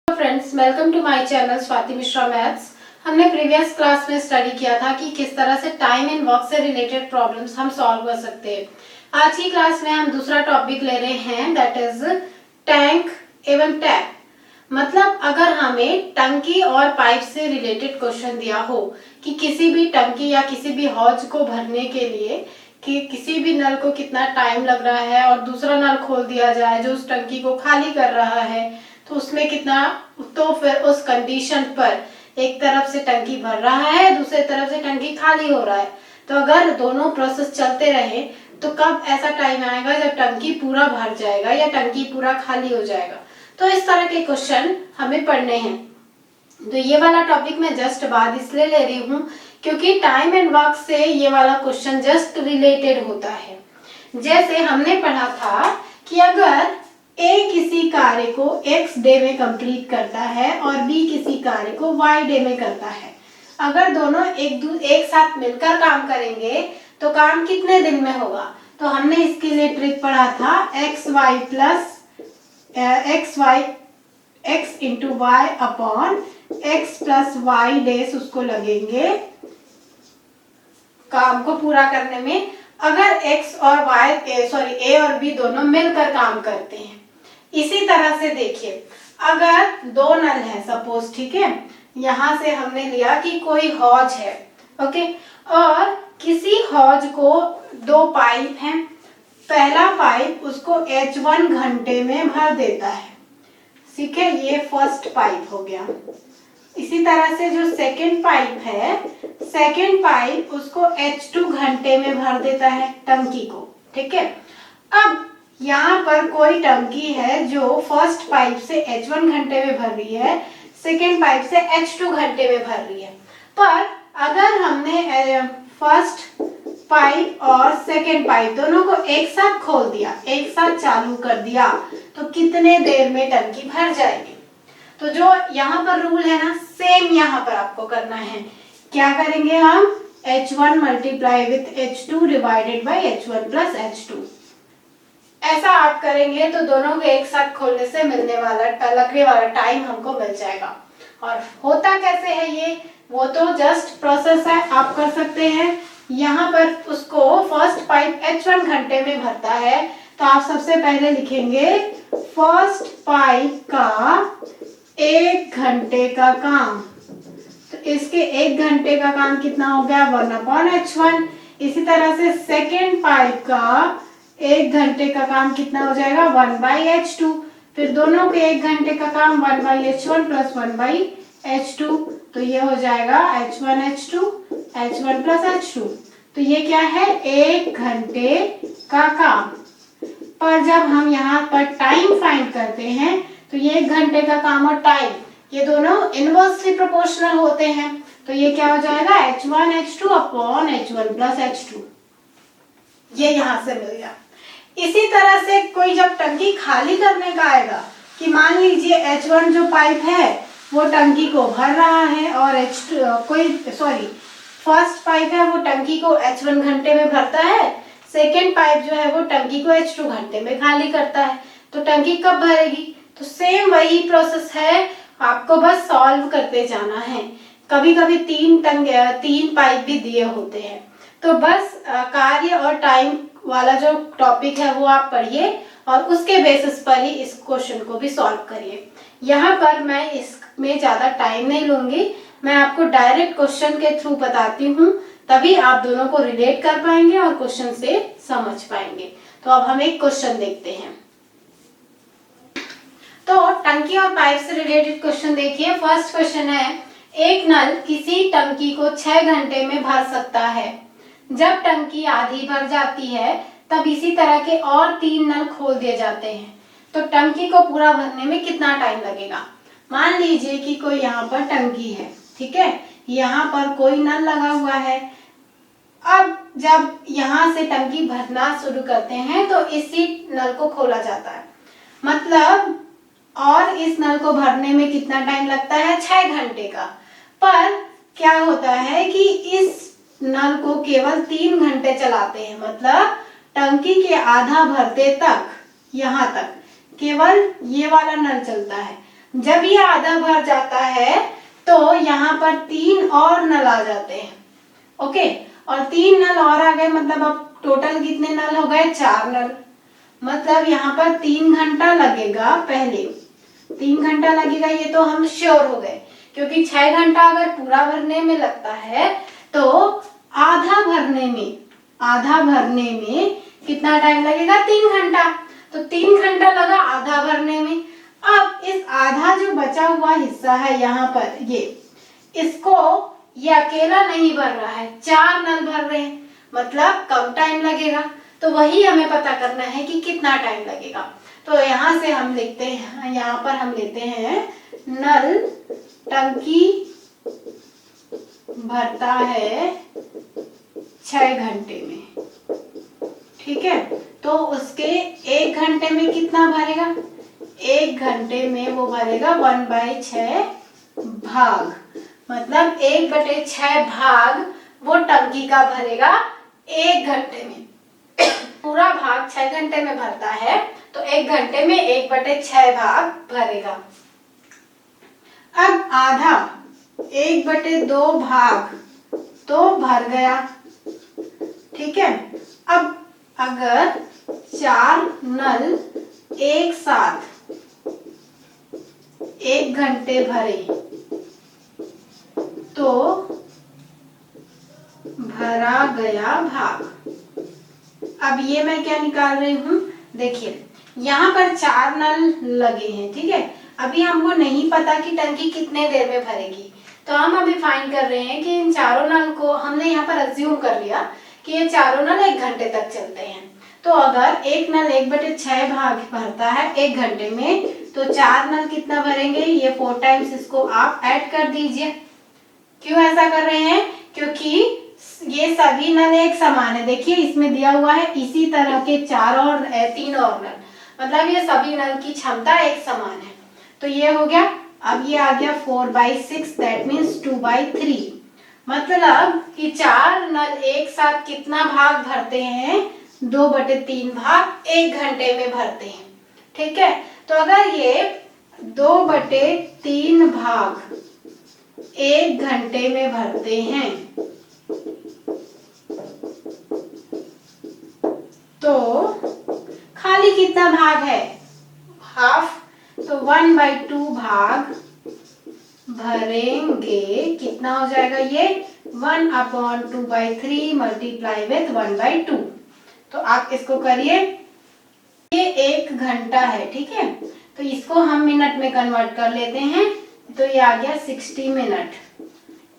Friends, welcome to my channel Swati Mishra maths. हमने previous class में study किया था कि किस तरह से टाइम एंड वर्क से रिलेटेड प्रॉब्लम्स हम सॉल्व कर सकते हैं। आज की क्लास में हम दूसरा टॉपिक ले रहे हैं, दैट इज टैंक एवं टैप। मतलब अगर हमें टंकी और पाइप से रिलेटेड क्वेश्चन दिया हो कि किसी भी टंकी या किसी भी हौज को भरने के लिए कि किसी भी नल को कितना टाइम लग रहा है और दूसरा नल खोल दिया जाए जो उस टंकी को खाली कर रहा है, तो उसमें कितना, तो फिर उस कंडीशन पर एक तरफ से टंकी भर रहा है, दूसरी तरफ से टंकी खाली हो रहा है, तो अगर दोनों प्रोसेस चलते रहे तो कब ऐसा टाइम आएगा जब टंकी पूरा भर जाएगा या टंकी पूरा खाली हो जाएगा। तो इस तरह के क्वेश्चन हमें पढ़ने हैं। तो ये वाला टॉपिक मैं जस्ट बाद इसलिए ले रही हूँ क्योंकि टाइम एंड वर्क से ये वाला क्वेश्चन जस्ट रिलेटेड होता है। जैसे हमने पढ़ा था कि अगर ए किसी कार्य को x डे में कंप्लीट करता है और b किसी कार्य को y डे में करता है, अगर दोनों एक साथ मिलकर काम करेंगे तो काम कितने दिन में होगा। तो हमने इसके लिए ट्रिक पढ़ा था x into Y upon x plus Y days उसको लगेंगे काम को पूरा करने में, अगर x और a और b दोनों मिलकर काम करते हैं। इसी तरह से देखिए, अगर दो नल है सपोज, ठीक है, यहां से हमने लिया कि कोई हौज है, ओके, और किसी हौज को दो पाइप हैं। पहला पाइप उसको H1 घंटे में भर देता है, ठीक है, ये फर्स्ट पाइप हो गया। इसी तरह से जो सेकंड पाइप है, सेकंड पाइप उसको H2 घंटे में भर देता है टंकी को, ठीक है। अब यहाँ पर कोई टंकी है जो फर्स्ट पाइप से H1 घंटे में भर रही है, सेकेंड पाइप से H2 घंटे में भर रही है। पर अगर हमने फर्स्ट पाइप और सेकेंड पाइप दोनों को एक साथ खोल दिया, एक साथ चालू कर दिया, तो कितने देर में टंकी भर जाएगी। तो जो यहाँ पर रूल है ना, सेम यहाँ पर आपको करना है। क्या करेंगे हम, H1 multiply with H2 divided by H1 plus H2। ऐसा आप करेंगे तो दोनों को एक साथ खोलने से लगने वाला टाइम हमको मिल जाएगा। और होता कैसे है ये, वो तो जस्ट प्रोसेस है, आप कर सकते हैं। यहाँ पर उसको फर्स्ट पाइप H1 घंटे में भरता है, तो आप सबसे पहले लिखेंगे फर्स्ट पाइप का 1 घंटे का काम। तो इसके 1 घंटे का काम कितना हो गया, 1/H1। इसी तरह से सेकेंड पाइप का 1 घंटे का काम कितना हो जाएगा, 1/H2। फिर दोनों के 1 घंटे का काम 1/H1 प्लस 1/H2, तो ये हो जाएगा H1H2 H1 प्लस H2। तो ये क्या है, 1 घंटे का काम। पर जब हम यहाँ पर टाइम फाइंड करते हैं तो ये 1 घंटे का काम और टाइम ये दोनों इनवर्सली प्रोपोर्शनल होते हैं। तो ये क्या हो जाएगा, H1H2 upon H1 plus H2। ये यहाँ से मिल गया। इसी तरह से कोई जब टंकी खाली करने का आएगा कि मान लीजिए H1 जो पाइप है वो टंकी को भर रहा है और फर्स्ट पाइप है वो टंकी को H1 घंटे में भरता है, सेकेंड पाइप जो है वो टंकी को H2 घंटे में खाली करता है, तो टंकी कब भरेगी। तो सेम वही प्रोसेस है, आपको बस सॉल्व करते जाना है। कभी कभी तीन पाइप भी दिए होते हैं, तो बस कार्य और टाइम वाला जो टॉपिक है वो आप पढ़िए और उसके बेसिस पर ही इस क्वेश्चन को भी सॉल्व करिए। यहाँ पर मैं इसमें ज्यादा टाइम नहीं लूंगी, मैं आपको डायरेक्ट क्वेश्चन के थ्रू बताती हूँ, तभी आप दोनों को रिलेट कर पाएंगे और क्वेश्चन से समझ पाएंगे। तो अब हम एक क्वेश्चन देखते हैं। तो टंकी और पाइप से रिलेटेड क्वेश्चन देखिए। फर्स्ट क्वेश्चन है, एक नल किसी टंकी को 6 घंटे में भर सकता है। जब टंकी आधी भर जाती है तब इसी तरह के और 3 नल खोल दिए जाते हैं, तो टंकी को पूरा भरने में कितना टाइम लगेगा। मान लीजिए कि कोई यहाँ पर टंकी है, ठीक है, यहाँ पर कोई नल लगा हुआ है। अब जब यहाँ से टंकी भरना शुरू करते हैं तो इसी नल को खोला जाता है, मतलब और इस नल को भरने में कितना टाइम लगता है, 6 घंटे का। पर क्या होता है कि इस नल को केवल 3 घंटे चलाते हैं, मतलब टंकी के आधा भरते तक यहाँ तक केवल ये वाला नल चलता है। जब ये आधा भर जाता है तो यहाँ पर 3 और नल आ जाते हैं। ओके, और 3 नल और आ गए, मतलब अब टोटल कितने नल हो गए? 4 नल। मतलब यहाँ पर 3 घंटा लगेगा। पहले 3 घंटा लगेगा, ये तो हम श्योर हो गए, क्योंकि 6 घंटा अगर पूरा भरने में लगता है तो आधा भरने में कितना टाइम लगेगा? 3 घंटा। तो 3 घंटा लगा आधा भरने में। अब इस आधा जो बचा हुआ हिस्सा है यहाँ पर, ये अकेला नहीं भर रहा है, 4 नल भर रहे हैं, मतलब कम टाइम लगेगा। तो वही हमें पता करना है कि कितना टाइम लगेगा। तो यहाँ से हम लिखते हैं, यहाँ पर हम लेते हैं नल टंकी भरता है 6 घंटे में। ठीक है, तो उसके 1 घंटे में कितना भरेगा? 1 घंटे में वो भरेगा 1/6 भाग, मतलब 1/6 भाग वो टंकी का भरेगा 1 घंटे में। पूरा भाग 6 घंटे में भरता है तो 1 घंटे में 1/6 भाग भरेगा। अब आधा 1/2 भाग तो भर गया। ठीक है, अब अगर 4 नल एक साथ 1 घंटे भरे तो भरा गया भाग। अब ये मैं क्या निकाल रही हूँ? देखिए यहाँ पर 4 नल लगे हैं। ठीक है, अभी हमको नहीं पता कि टंकी कितने देर में भरेगी, तो हम अभी फाइंड कर रहे हैं कि इन चारों नल को हमने यहाँ पर अज्यूम कर लिया कि ये चारों नल 1 घंटे तक चलते हैं। तो अगर एक नल 1/6 भाग भरता है 1 घंटे में, तो 4 नल कितना भरेंगे? ये 4 टाइम्स, इसको आप ऐड कर दीजिए। क्यों ऐसा कर रहे हैं? क्योंकि ये सभी नल एक समान है। देखिए इसमें दिया हुआ है इसी तरह के 4 और 3 और नल, मतलब ये सभी नल की क्षमता एक समान है। तो ये हो गया। अब ये आ गया 4/6, दैट मीन्स 2/3, मतलब कि 4 नल एक साथ कितना भाग भरते हैं? 2/3 भाग 1 घंटे में भरते हैं। ठीक है, तो अगर ये 2/3 भाग 1 घंटे में भरते हैं तो खाली कितना भाग है? हाफ। तो 1/2 भाग भरेंगे, कितना हो जाएगा ये? 1/2/3 मल्टीप्लाई विथ 1/2। तो आप इसको करिए, ये 1 घंटा है। ठीक है, तो इसको हम मिनट में कन्वर्ट कर लेते हैं, तो ये आ गया 60 मिनट।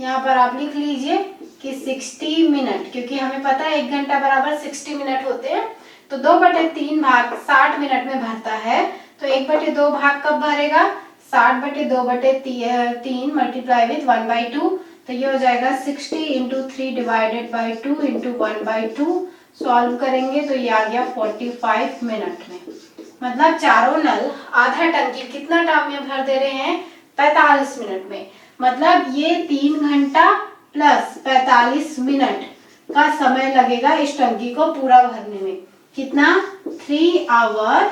यहाँ पर आप लिख लीजिए कि 60 मिनट, क्योंकि हमें पता है 1 घंटा बराबर 60 मिनट होते हैं। तो 2/3 भाग 60 मिनट में भरता है, तो 1/2 भाग कब भरेगा? 60/2/3 मल्टीप्लाई विथ 1/2। तो ये हो जाएगा 60 × 3 डिवाइडेड बाई 2 × 1/2। सॉल्व करेंगे तो ये आ गया 45 मिनट में। मतलब चारों नल आधा टंकी कितना टाइम में भर दे रहे हैं? 45 मिनट में। मतलब ये 3 घंटा प्लस 45 मिनट का समय लगेगा इस टंकी को पूरा भरने में। कितना? 3 आवर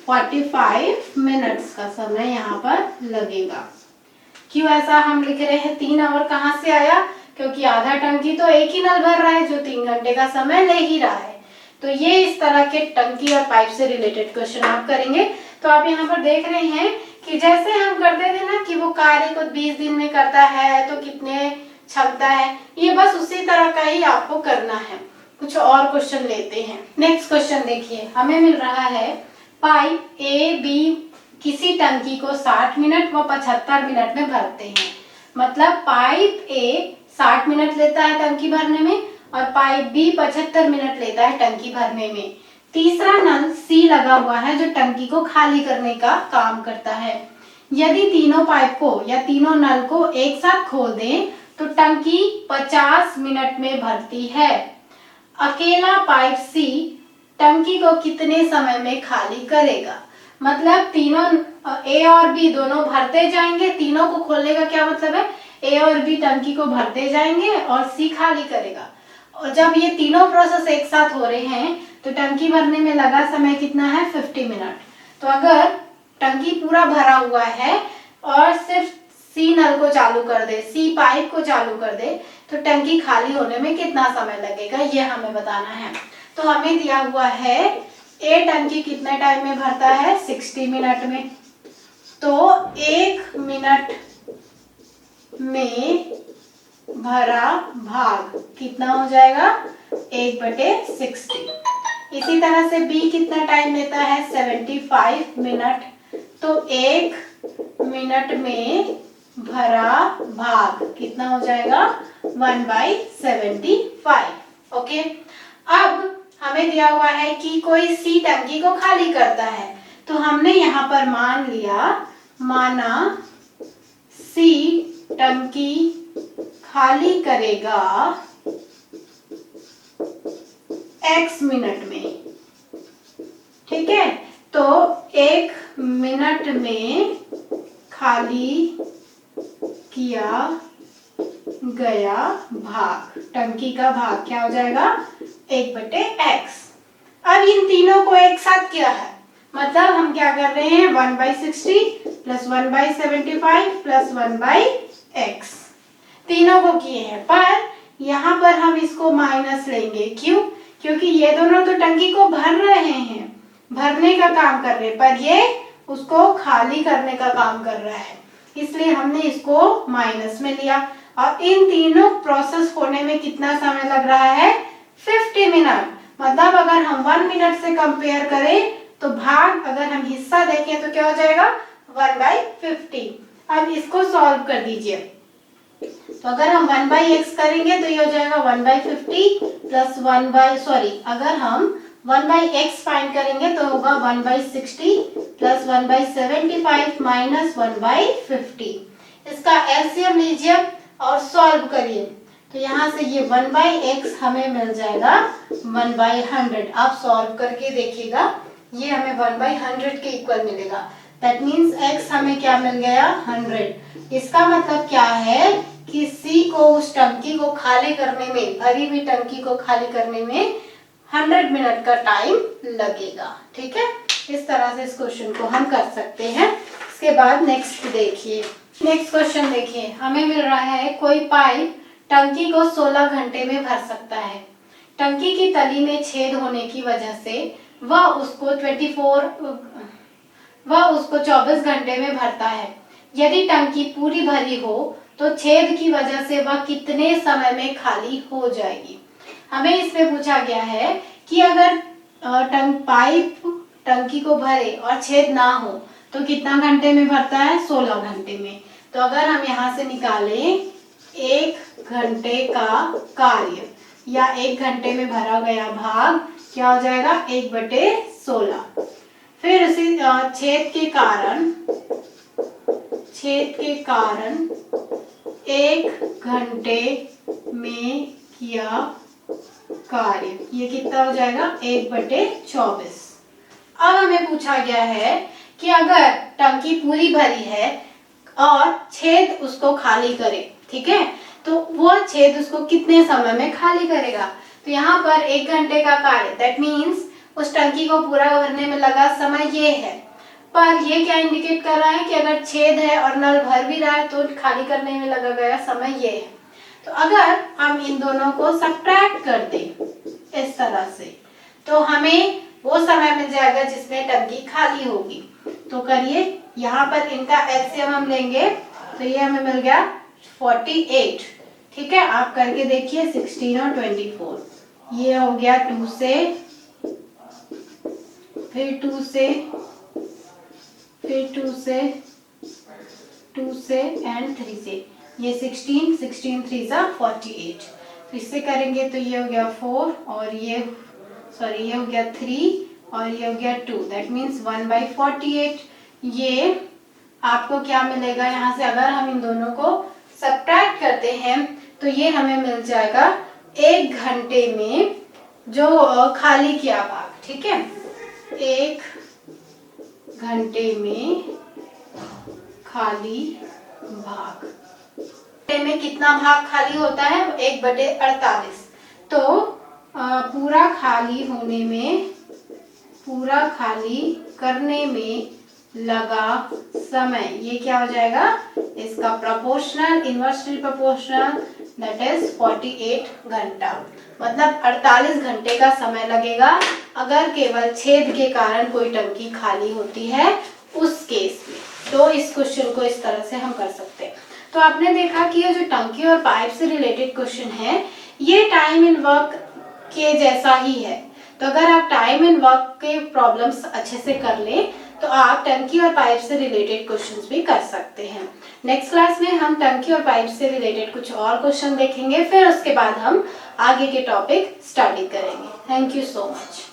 45 मिनट्स का समय यहाँ पर लगेगा। क्यों ऐसा हम लिख रहे हैं? 3 आवर कहाँ से आया? क्योंकि आधा टंकी तो एक ही नल भर रहा है जो 3 घंटे का समय ले ही रहा है। तो ये इस तरह के टंकी और पाइप से रिलेटेड क्वेश्चन आप करेंगे। तो आप यहाँ पर देख रहे हैं कि जैसे हम करते थे ना कि वो कार्य को 20 दिन में करता है तो कितने क्षमता है, ये बस उसी तरह का ही आपको करना है। कुछ और क्वेश्चन लेते हैं। नेक्स्ट क्वेश्चन देखिए, हमें मिल रहा है पाइप ए बी किसी टंकी को 60 मिनट व 75 मिनट में भरते हैं। मतलब पाइप ए 60 मिनट लेता है टंकी भरने में और पाइप बी 75 मिनट लेता है टंकी भरने में। तीसरा नल सी लगा हुआ है जो टंकी को खाली करने का काम करता है। यदि तीनों पाइप को या तीनों नल को एक साथ खोल दें तो टंकी 50 मिनट में भरती है। अकेला पाइप सी टंकी को कितने समय में खाली करेगा? मतलब तीनों ए और बी दोनों भरते जाएंगे। तीनों को खोलने का क्या मतलब है? ए और बी टंकी को भरते जाएंगे और सी खाली करेगा। और जब ये तीनों प्रोसेस एक साथ हो रहे हैं तो टंकी भरने में लगा समय कितना है? 50 मिनट। तो अगर टंकी पूरा भरा हुआ है और सिर्फ सी नल को चालू कर दे, सी पाइप को चालू कर दे, तो टंकी खाली होने में कितना समय लगेगा ये हमें बताना है। तो हमें दिया हुआ है ए टंकी कितने टाइम में भरता है, 60 मिनट में। तो 1 मिनट में भरा भाग कितना हो जाएगा, 1/60। इसी तरह से बी कितना टाइम लेता है, 75 मिनट। तो 1 मिनट में भरा भाग कितना हो जाएगा, 1/75। ओके, अब हमें दिया हुआ है कि कोई सी टंकी को खाली करता है, तो हमने यहाँ पर माना सी टंकी खाली करेगा x मिनट में, ठीक है। तो 1 मिनट में खाली किया गया भाग, टंकी का भाग क्या हो जाएगा, 1/x। अब इन तीनों को एक साथ किया है, मतलब हम क्या कर रहे हैं, 1/60 प्लस 1/75 प्लस 1/x, तीनों को किए हैं। पर यहाँ पर हम इसको माइनस लेंगे, क्यों, क्योंकि ये दोनों तो टंकी को भर रहे हैं, भरने का काम कर रहे हैं, पर ये उसको खाली करने का काम कर रहा है, इसलिए हमने इसको माइनस में लिया। और इन तीनों प्रोसेस होने में कितना समय लग रहा है, 50 मिनट। मतलब अगर हम 1 मिनट से कंपेयर करें तो भाग, अगर हम हिस्सा देखें तो क्या हो जाएगा, 1/50। अब इसको सॉल्व कर दीजिए। तो अगर हम 1/x करेंगे तो ये हो जाएगा 1/50 प्लस अगर हम 1/x फाइंड करेंगे तो होगा 1/60 प्लस 1/75 माइनस 1/50। इसका एलसीएम लीजिए और सॉल्व करिए। तो यहाँ से ये 1/x हमें मिल जाएगा 1/100। आप सॉल्व करके देखिएगा, ये हमें 1/100 के इक्वल मिलेगा। दैट मीन्स x हमें क्या मिल गया, 100। इसका मतलब क्या है कि C को उस टंकी को खाली करने में, भरी हुई टंकी को खाली करने में 100 मिनट का टाइम लगेगा। ठीक है, इस तरह से इस क्वेश्चन को हम कर सकते हैं। इसके बाद नेक्स्ट देखिए, नेक्स्ट क्वेश्चन देखिए, हमें मिल रहा है कोई पाइप टंकी को 16 घंटे में भर सकता है। टंकी की तली में छेद होने की वजह से वह उसको 24 घंटे में भरता है। यदि टंकी पूरी भरी हो तो छेद की वजह से वह कितने समय में खाली हो जाएगी। हमें इसमें पूछा गया है कि अगर पाइप टंकी को भरे और छेद ना हो तो कितना घंटे में भरता है, 16 घंटे में। तो अगर हम यहाँ से निकालें 1 घंटे का कार्य या 1 घंटे में भरा गया भाग क्या हो जाएगा, 1/16। फिर उसी छेद के कारण 1 घंटे में किया कार्य, ये कितना हो जाएगा, 1/24। अब हमें पूछा गया है कि अगर टंकी पूरी भरी है और छेद उसको खाली करे, ठीक है, तो वो छेद उसको कितने समय में खाली करेगा। तो यहाँ पर 1 घंटे का कार्य, दैट मीन्स उस टंकी को पूरा भरने में लगा समय ये है। पर ये क्या इंडिकेट कर रहा है कि अगर छेद है और नल भर भी रहा है तो खाली करने में लगा गया समय ये है। तो अगर हम इन दोनों को सब्ट्रैक्ट कर दें इस तरह से, तो हमें वो समय मिल जाएगा जिसमें टंकी खाली होगी। तो करिए, यहाँ पर इनका एलसीएम हम लेंगे तो ये हमें मिल गया 48। ठीक है, आप करके देखिए 16 और 24। ये हो गया 2 से, फिर 2 से, फिर 2 से, 2 से एंड 3 से। ये 16, 3 सा 48। तो इससे करेंगे तो ये हो गया 4 और ये हो गया 3 और ये हो गया 2। That means 1/48। ये आपको क्या मिलेगा, यहाँ से अगर हम इन दोनों को सब्ट्रैक्ट करते हैं तो ये हमें मिल जाएगा 1 घंटे में जो खाली किया भाग। ठीक है, 1 घंटे में खाली भाग, में कितना भाग खाली होता है, 1/48। तो पूरा खाली करने में लगा समय, ये क्या हो जाएगा, इसका proportional, inversely proportional, that is 48 घंटा, मतलब 48 घंटे का समय लगेगा अगर केवल छेद के कारण कोई टंकी खाली होती है उस केस में। तो इस क्वेश्चन को इस तरह से हम कर सकते हैं। तो आपने देखा कि ये जो टंकी और पाइप से रिलेटेड क्वेश्चन है ये टाइम एंड वर्क के जैसा ही है। तो अगर आप टाइम एंड वर्क के प्रॉब्लम्स अच्छे से कर लें तो आप टंकी और पाइप से रिलेटेड क्वेश्चंस भी कर सकते हैं। नेक्स्ट क्लास में हम टंकी और पाइप से रिलेटेड कुछ और क्वेश्चन देखेंगे, फिर उसके बाद हम आगे के टॉपिक स्टडी करेंगे। Thank you so much.